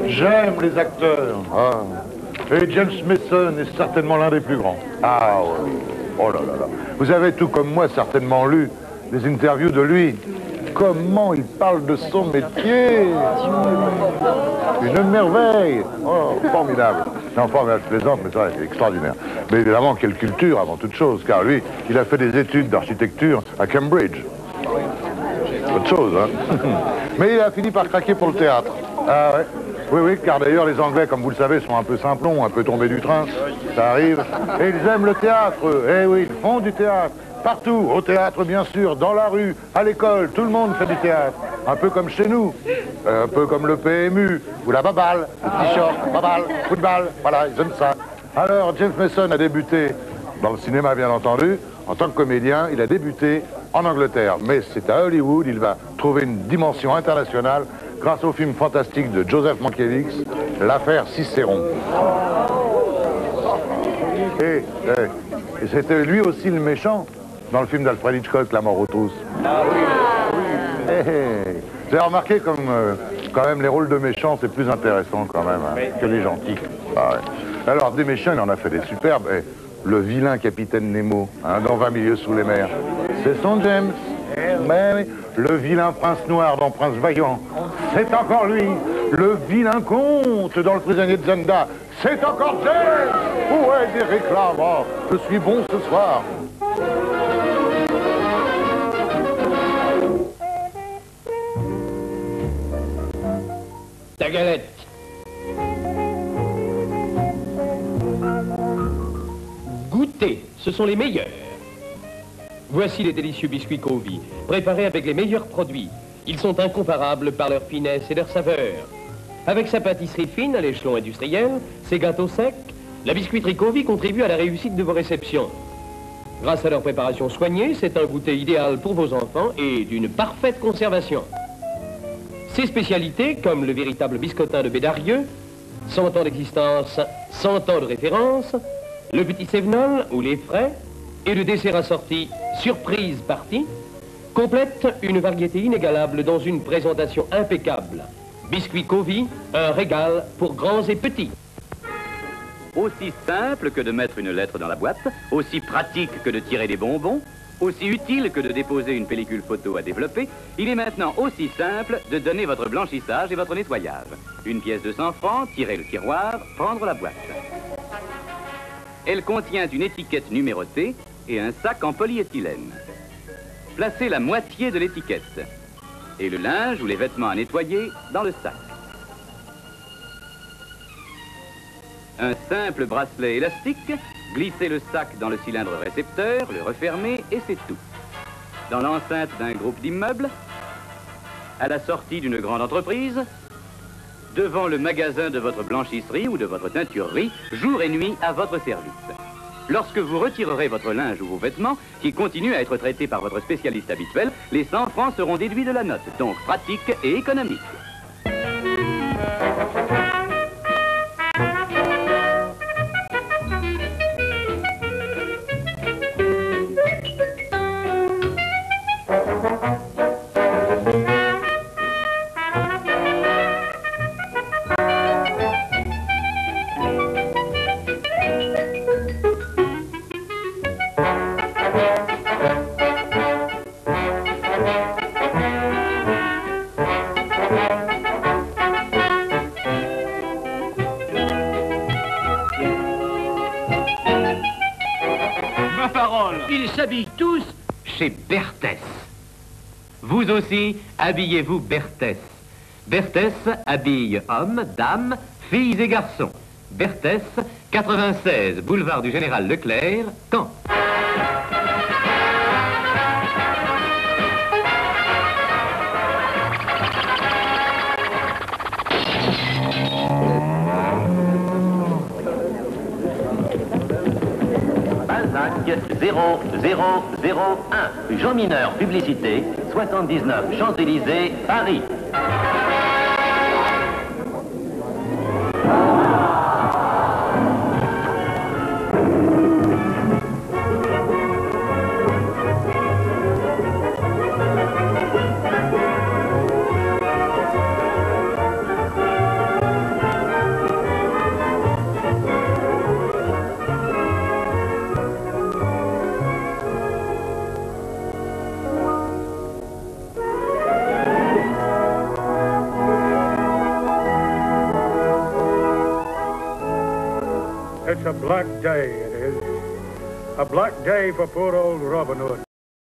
J'aime les acteurs. Ah. Et James Mason est certainement l'un des plus grands. Ah oui. Oh là là là. Vous avez tout comme moi certainement lu des interviews de lui. Comment il parle de son métier. Une merveille. Oh, formidable. Non, formidable, je plaisante, mais c'est extraordinaire. Mais évidemment, quelle culture avant toute chose, car lui, il a fait des études d'architecture à Cambridge. Autre chose, hein. Mais il a fini par craquer pour le théâtre. Ah ouais. Oui, oui, car d'ailleurs, les Anglais, comme vous le savez, sont un peu simplons, un peu tombés du train. Ça arrive. Et ils aiment le théâtre. Eh oui, ils font du théâtre. Partout, au théâtre, bien sûr, dans la rue, à l'école, tout le monde fait du théâtre. Un peu comme chez nous. Un peu comme le PMU, ou la baballe, le t-shirt, baballe, football. Voilà, ils aiment ça. Alors, James Mason a débuté dans le cinéma, bien entendu. En tant que comédien, il a débuté en Angleterre. Mais c'est à Hollywood, il va trouver une dimension internationale grâce au film fantastique de Joseph Mankiewicz, L'affaire Cicéron. Et c'était lui aussi le méchant dans le film d'Alfred Hitchcock, La mort aux trousses. Ah oui, oui. Vous avez remarqué comme quand même les rôles de méchants, c'est plus intéressant quand même hein, que les gentils. Ah ouais. Alors des méchants, il en a fait des superbes. Le vilain capitaine Nemo, hein, dans 20 milieux sous les mers, c'est son James. Mais le vilain prince noir dans Prince Vaillant, c'est encore lui. Le vilain comte dans Le prisonnier de Zenda, c'est encore James. Où est des réclames? Oh, je suis bon ce soir. Ta galette. Goûtez, ce sont les meilleurs. Voici les délicieux biscuits Covey, préparés avec les meilleurs produits. Ils sont incomparables par leur finesse et leur saveur. Avec sa pâtisserie fine à l'échelon industriel, ses gâteaux secs, la biscuiterie Covey contribue à la réussite de vos réceptions. Grâce à leur préparation soignée, c'est un goûter idéal pour vos enfants et d'une parfaite conservation. Ses spécialités, comme le véritable biscottin de Bédarieux, 100 ans d'existence, 100 ans de référence, le petit Sévenol ou les frais, et le dessert assorti surprise partie, complètent une variété inégalable dans une présentation impeccable. Biscuit Covey, un régal pour grands et petits. Aussi simple que de mettre une lettre dans la boîte, aussi pratique que de tirer des bonbons, aussi utile que de déposer une pellicule photo à développer, il est maintenant aussi simple de donner votre blanchissage et votre nettoyage. Une pièce de 100 francs, tirer le tiroir, prendre la boîte. Elle contient une étiquette numérotée et un sac en polyéthylène. Placez la moitié de l'étiquette et le linge ou les vêtements à nettoyer dans le sac. Un simple bracelet élastique, glissez le sac dans le cylindre récepteur, le refermez et c'est tout. Dans l'enceinte d'un groupe d'immeubles, à la sortie d'une grande entreprise, devant le magasin de votre blanchisserie ou de votre teinturerie, jour et nuit à votre service. Lorsque vous retirerez votre linge ou vos vêtements, qui continuent à être traités par votre spécialiste habituel, les 100 francs seront déduits de la note, donc pratique et économique. Ils s'habillent tous chez Berthès. Vous aussi, habillez-vous Berthès. Berthès habille hommes, dames, filles et garçons. Berthès, 96, boulevard du Général Leclerc, Caen. Balzac 0001, Jean Mineur, publicité, 79 Champs-Élysées, Paris. a black day, it is. A black day for poor old Robin Hood.